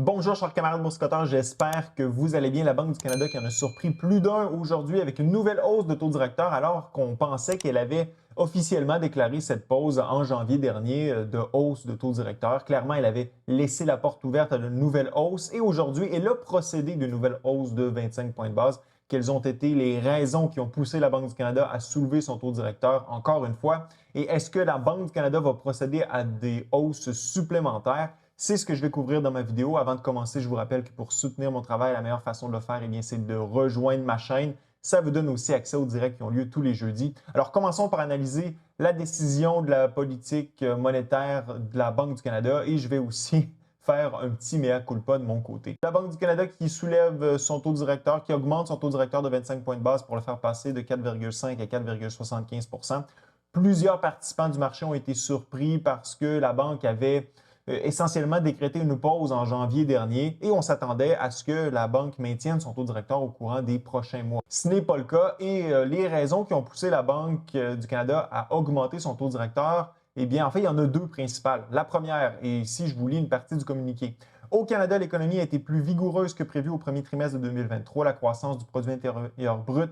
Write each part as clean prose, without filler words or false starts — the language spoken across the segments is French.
Bonjour chers camarades boursicotteurs, j'espère que vous allez bien. La Banque du Canada qui en a surpris plus d'un aujourd'hui avec une nouvelle hausse de taux directeur alors qu'on pensait qu'elle avait officiellement déclaré cette pause en janvier dernier de hausse de taux directeur. Clairement, elle avait laissé la porte ouverte à de nouvelles hausses et aujourd'hui, elle a procédé d'une nouvelle hausse de 25 points de base. Quelles ont été les raisons qui ont poussé la Banque du Canada à soulever son taux directeur encore une fois? Et est-ce que la Banque du Canada va procéder à des hausses supplémentaires? C'est ce que je vais couvrir dans ma vidéo. Avant de commencer, je vous rappelle que pour soutenir mon travail, la meilleure façon de le faire, c'est de rejoindre ma chaîne. Ça vous donne aussi accès aux directs qui ont lieu tous les jeudis. Alors, commençons par analyser la décision de la politique monétaire de la Banque du Canada et je vais aussi faire un petit mea culpa de mon côté. La Banque du Canada qui soulève son taux directeur, qui augmente son taux directeur de 25 points de base pour le faire passer de 4,5 à 4,75 %. Plusieurs participants du marché ont été surpris parce que la banque avait essentiellement décrété une pause en janvier dernier et on s'attendait à ce que la banque maintienne son taux directeur au courant des prochains mois. Ce n'est pas le cas et les raisons qui ont poussé la Banque du Canada à augmenter son taux directeur, eh bien, en fait, il y en a deux principales. La première, et ici, je vous lis une partie du communiqué. Au Canada, l'économie a été plus vigoureuse que prévu au premier trimestre de 2023. La croissance du produit intérieur brut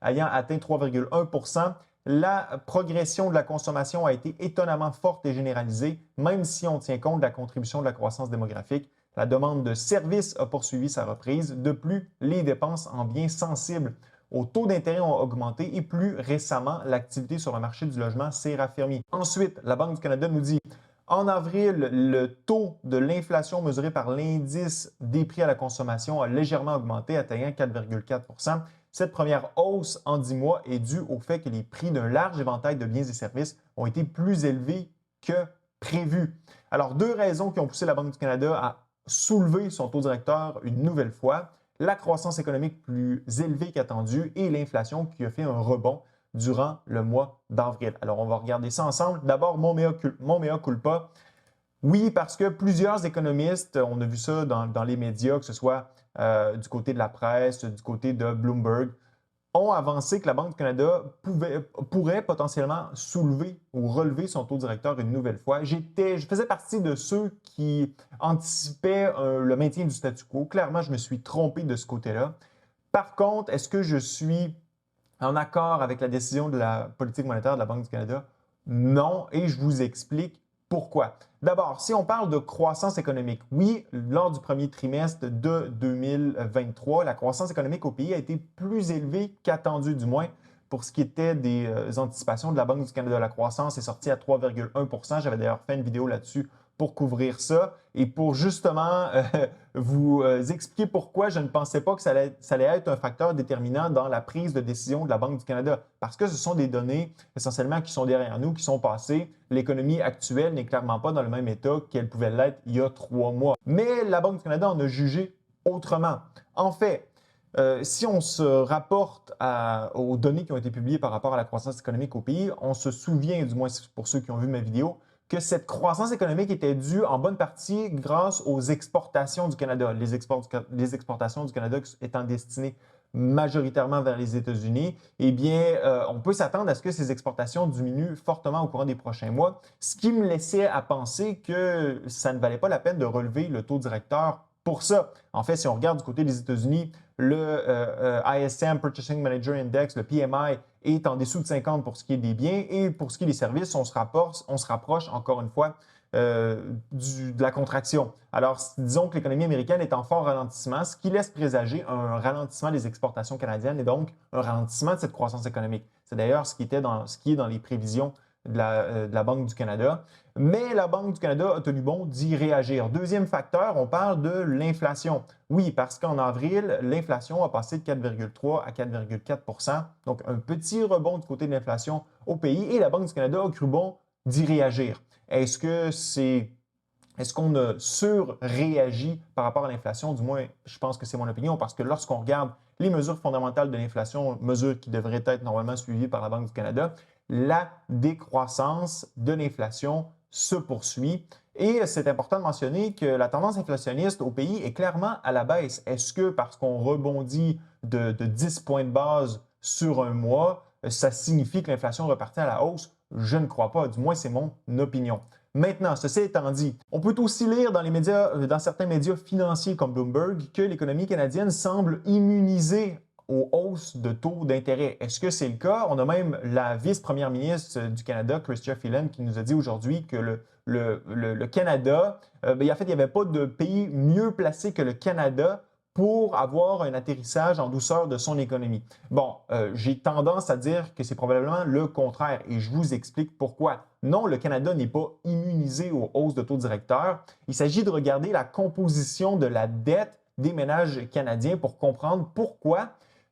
ayant atteint 3,1 %. La progression de la consommation a été étonnamment forte et généralisée, même si on tient compte de la contribution de la croissance démographique. La demande de services a poursuivi sa reprise. De plus, les dépenses en biens sensibles au taux d'intérêt ont augmenté et plus récemment, l'activité sur le marché du logement s'est raffermie. Ensuite, la Banque du Canada nous dit en avril, le taux de l'inflation mesuré par l'indice des prix à la consommation a légèrement augmenté, atteignant 4,4 %. Cette première hausse en 10 mois est due au fait que les prix d'un large éventail de biens et services ont été plus élevés que prévu. Alors, deux raisons qui ont poussé la Banque du Canada à soulever son taux directeur une nouvelle fois. La croissance économique plus élevée qu'attendue et l'inflation qui a fait un rebond durant le mois d'avril. Alors, on va regarder ça ensemble. D'abord, mon mea culpa. Oui, parce que plusieurs économistes, on a vu ça dans les médias, que ce soit du côté de la presse, du côté de Bloomberg, ont avancé que la Banque du Canada pourrait potentiellement soulever ou relever son taux directeur une nouvelle fois. Je faisais partie de ceux qui anticipaient le maintien du statu quo. Clairement, je me suis trompé de ce côté-là. Par contre, est-ce que je suis en accord avec la décision de la politique monétaire de la Banque du Canada? Non, et je vous explique pourquoi. D'abord, si on parle de croissance économique, oui, lors du premier trimestre de 2023, la croissance économique au pays a été plus élevée qu'attendue, du moins pour ce qui était des anticipations de la Banque du Canada. La croissance est sortie à 3,1 %. J'avais d'ailleurs fait une vidéo là-dessus pour couvrir ça et pour justement vous expliquer pourquoi je ne pensais pas que ça allait être un facteur déterminant dans la prise de décision de la Banque du Canada. Parce que ce sont des données essentiellement qui sont derrière nous, qui sont passées. L'économie actuelle n'est clairement pas dans le même état qu'elle pouvait l'être il y a 3 mois. Mais la Banque du Canada en a jugé autrement. En fait, si on se rapporte aux données qui ont été publiées par rapport à la croissance économique au pays, on se souvient, du moins pour ceux qui ont vu ma vidéo, que cette croissance économique était due en bonne partie grâce aux exportations du Canada. Les exportations du Canada étant destinées majoritairement vers les États-Unis, eh bien, on peut s'attendre à ce que ces exportations diminuent fortement au courant des prochains mois, ce qui me laissait à penser que ça ne valait pas la peine de relever le taux directeur pour ça. En fait, si on regarde du côté des États-Unis, le ISM Purchasing Manager Index, le PMI, est en dessous de 50 pour ce qui est des biens et pour ce qui est des services, on se rapproche encore une fois de la contraction. Alors, disons que l'économie américaine est en fort ralentissement, ce qui laisse présager un ralentissement des exportations canadiennes et donc un ralentissement de cette croissance économique. C'est d'ailleurs ce qui est dans les prévisions de la Banque du Canada. Mais la Banque du Canada a tenu bon d'y réagir. Deuxième facteur, on parle de l'inflation. Oui, parce qu'en avril, l'inflation a passé de 4,3 à 4,4 %. Donc, un petit rebond du côté de l'inflation au pays et la Banque du Canada a cru bon d'y réagir. Est-ce qu'on a surréagi par rapport à l'inflation? Du moins, je pense que c'est mon opinion parce que lorsqu'on regarde les mesures fondamentales de l'inflation, mesures qui devraient être normalement suivies par la Banque du Canada, la décroissance de l'inflation se poursuit. Et c'est important de mentionner que la tendance inflationniste au pays est clairement à la baisse. Est-ce que parce qu'on rebondit de 10 points de base sur un mois, ça signifie que l'inflation repartit à la hausse? Je ne crois pas, du moins c'est mon opinion. Maintenant, ceci étant dit, on peut aussi lire dans les médias, dans certains médias financiers comme Bloomberg, que l'économie canadienne semble immunisée aux hausses de taux d'intérêt. Est-ce que c'est le cas? On a même la vice-première ministre du Canada, Chrystia Freeland, qui nous a dit aujourd'hui que le Canada, en fait, il n'y avait pas de pays mieux placé que le Canada pour avoir un atterrissage en douceur de son économie. Bon, j'ai tendance à dire que c'est probablement le contraire et je vous explique pourquoi. Non, le Canada n'est pas immunisé aux hausses de taux directeurs. Il s'agit de regarder la composition de la dette des ménages canadiens pour comprendre pourquoi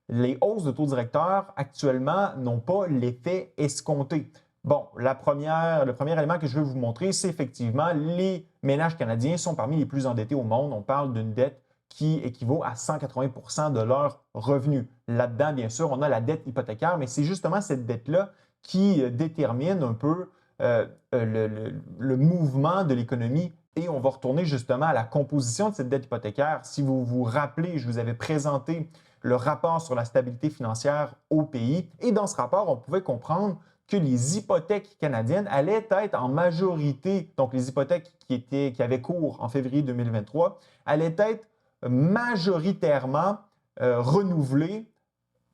les hausses de taux directeurs actuellement n'ont pas l'effet escompté. Bon, le premier élément que je veux vous montrer, c'est effectivement les ménages canadiens sont parmi les plus endettés au monde. On parle d'une dette qui équivaut à 180 de leurs revenus. Là-dedans, bien sûr, on a la dette hypothécaire, mais c'est justement cette dette-là qui détermine un peu le mouvement de l'économie. Et on va retourner justement à la composition de cette dette hypothécaire. Si vous vous rappelez, je vous avais présenté le rapport sur la stabilité financière au pays. Et dans ce rapport, on pouvait comprendre que les hypothèques canadiennes allaient être en majorité, donc les hypothèques qui avaient cours en février 2023, allaient être majoritairement renouvelées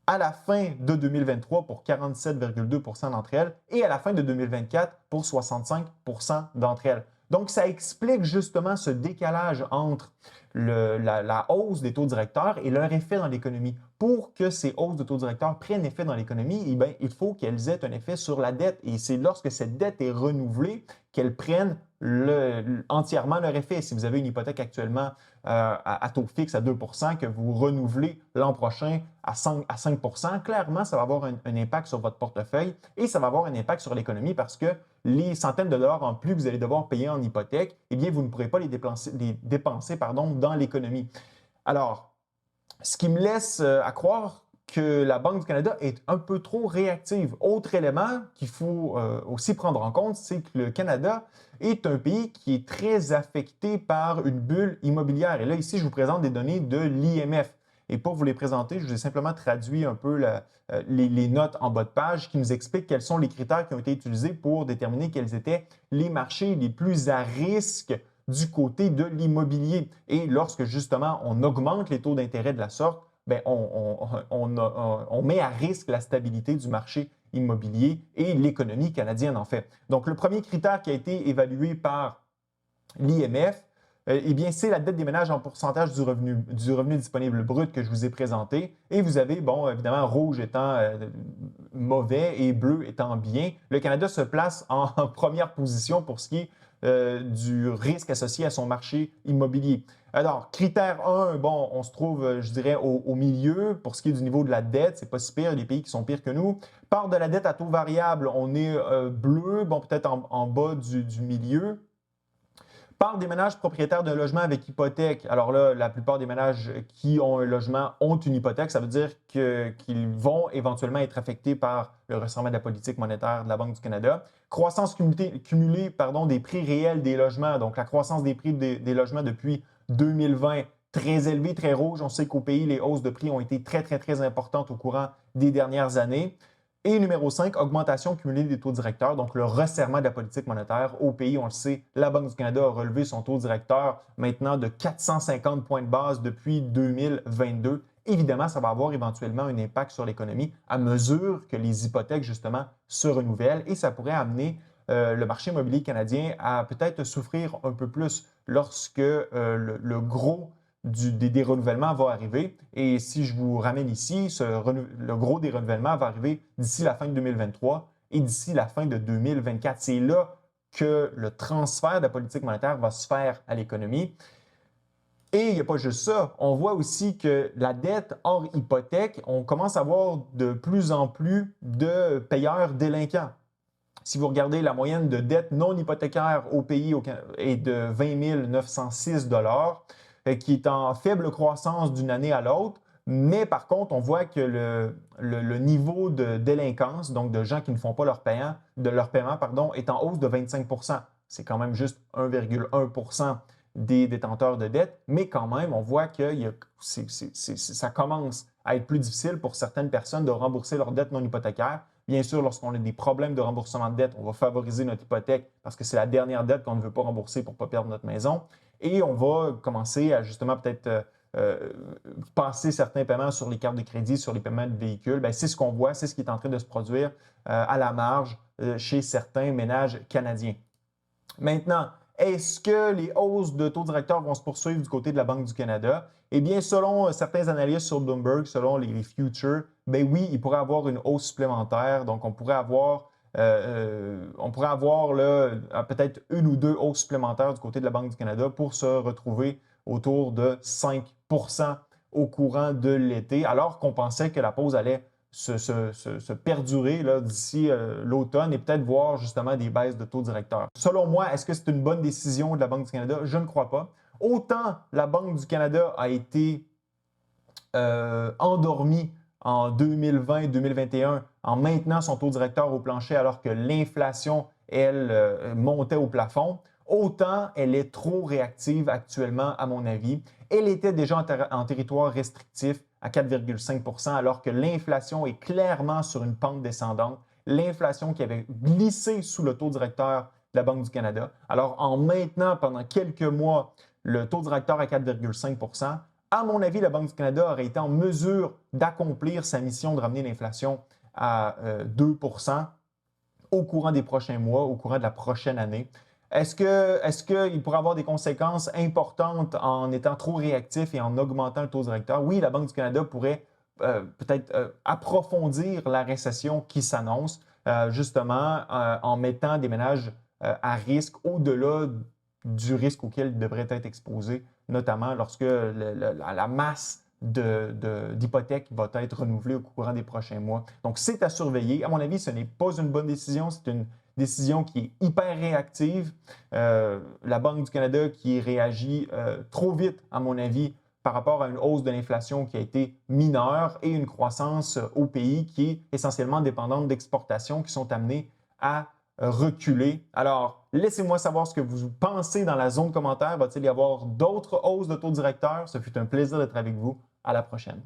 à la fin de 2023 pour 47,2 d'entre elles et à la fin de 2024 pour 65 d'entre elles. Donc, ça explique justement ce décalage entre la hausse des taux directeurs et leur effet dans l'économie. Pour que ces hausses de taux directeurs prennent effet dans l'économie, eh bien, il faut qu'elles aient un effet sur la dette. Et c'est lorsque cette dette est renouvelée qu'elles prennent entièrement leur effet. Si vous avez une hypothèque actuellement à taux fixe à 2 que vous renouvelez l'an prochain à 5 clairement, ça va avoir un impact sur votre portefeuille et ça va avoir un impact sur l'économie parce que les centaines de dollars en plus que vous allez devoir payer en hypothèque, eh bien, vous ne pourrez pas les dépenser dans l'économie. Alors, ce qui me laisse à croire que la Banque du Canada est un peu trop réactive. Autre élément qu'il faut aussi prendre en compte, c'est que le Canada est un pays qui est très affecté par une bulle immobilière. Et là, ici, je vous présente des données de l'IMF. Et pour vous les présenter, je vous ai simplement traduit un peu les notes en bas de page qui nous expliquent quels sont les critères qui ont été utilisés pour déterminer quels étaient les marchés les plus à risque du côté de l'immobilier. Et lorsque justement on augmente les taux d'intérêt de la sorte, bien, on met à risque la stabilité du marché immobilier et l'économie canadienne en fait. Donc le premier critère qui a été évalué par l'IMF, eh bien, c'est la dette des ménages en pourcentage du revenu disponible brut que je vous ai présenté. Et vous avez, bon, évidemment, rouge étant mauvais et bleu étant bien. Le Canada se place en première position pour ce qui est du risque associé à son marché immobilier. Alors, critère 1, bon, on se trouve, je dirais, au milieu. Pour ce qui est du niveau de la dette, c'est pas si pire, il y a des pays qui sont pires que nous. Part de la dette à taux variable, on est bleu, bon, peut-être en bas du milieu. Part des ménages propriétaires d'un logement avec hypothèque. Alors là, la plupart des ménages qui ont un logement ont une hypothèque. Ça veut dire qu'ils vont éventuellement être affectés par le resserrement de la politique monétaire de la Banque du Canada. Croissance cumulée des prix réels des logements. Donc, la croissance des prix des logements depuis 2020, très élevée, très rouge. On sait qu'au pays, les hausses de prix ont été très, très, très importantes au courant des dernières années. Et numéro 5, augmentation cumulée des taux directeurs, donc le resserrement de la politique monétaire. Au pays, on le sait, la Banque du Canada a relevé son taux directeur maintenant de 450 points de base depuis 2022. Évidemment, ça va avoir éventuellement un impact sur l'économie à mesure que les hypothèques, justement, se renouvellent et ça pourrait amener le marché immobilier canadien à peut-être souffrir un peu plus lorsque le gros des renouvellements va arriver. Et si je vous ramène ici, le gros des renouvellements va arriver d'ici la fin de 2023 et d'ici la fin de 2024. C'est là que le transfert de la politique monétaire va se faire à l'économie. Et il n'y a pas juste ça. On voit aussi que la dette hors hypothèque, on commence à voir de plus en plus de payeurs délinquants. Si vous regardez la moyenne de dette non hypothécaire au pays est de 20 906 qui est en faible croissance d'une année à l'autre. Mais par contre, on voit que le niveau de délinquance, donc de gens qui ne font pas leur paiement, est en hausse de 25 %. C'est quand même juste 1,1 % des détenteurs de dette, mais quand même, on voit que ça commence à être plus difficile pour certaines personnes de rembourser leurs dettes non hypothécaires. Bien sûr, lorsqu'on a des problèmes de remboursement de dette, on va favoriser notre hypothèque parce que c'est la dernière dette qu'on ne veut pas rembourser pour ne pas perdre notre maison. Et on va commencer à justement peut-être passer certains paiements sur les cartes de crédit, sur les paiements de véhicules. Bien, c'est ce qu'on voit, c'est ce qui est en train de se produire à la marge chez certains ménages canadiens. Maintenant, est-ce que les hausses de taux directeurs vont se poursuivre du côté de la Banque du Canada? Eh bien, selon certains analystes sur Bloomberg, selon les futures, bien oui, il pourrait y avoir une hausse supplémentaire. Donc, on pourrait avoir peut-être une ou deux hausses supplémentaires du côté de la Banque du Canada pour se retrouver autour de 5 au courant de l'été, alors qu'on pensait que la pause allait se perdurer d'ici l'automne et peut-être voir justement des baisses de taux directeurs. Selon moi, est-ce que c'est une bonne décision de la Banque du Canada? Je ne crois pas. Autant la Banque du Canada a été endormie en 2020-2021 en maintenant son taux directeur au plancher alors que l'inflation, elle, montait au plafond, autant elle est trop réactive actuellement, à mon avis. Elle était déjà en territoire restrictif à 4,5 alors que l'inflation est clairement sur une pente descendante. L'inflation qui avait glissé sous le taux directeur de la Banque du Canada. Alors, en maintenant pendant quelques mois le taux directeur à 4,5 à mon avis, la Banque du Canada aurait été en mesure d'accomplir sa mission de ramener l'inflation à 2 au courant des prochains mois, au courant de la prochaine année. Est-ce qu'il pourrait avoir des conséquences importantes en étant trop réactif et en augmentant le taux directeur? Oui, la Banque du Canada pourrait peut-être approfondir la récession qui s'annonce, justement en mettant des ménages à risque au-delà du risque auquel ils devraient être exposés, notamment lorsque la masse d'hypothèques va être renouvelée au courant des prochains mois. Donc, c'est à surveiller. À mon avis, ce n'est pas une bonne décision. C'est une décision qui est hyper réactive. La Banque du Canada qui réagit trop vite, à mon avis, par rapport à une hausse de l'inflation qui a été mineure et une croissance au pays qui est essentiellement dépendante d'exportations qui sont amenées à reculer. Alors, laissez-moi savoir ce que vous pensez dans la zone commentaire. Va-t-il y avoir d'autres hausses de taux directeurs? Ce fut un plaisir d'être avec vous. À la prochaine.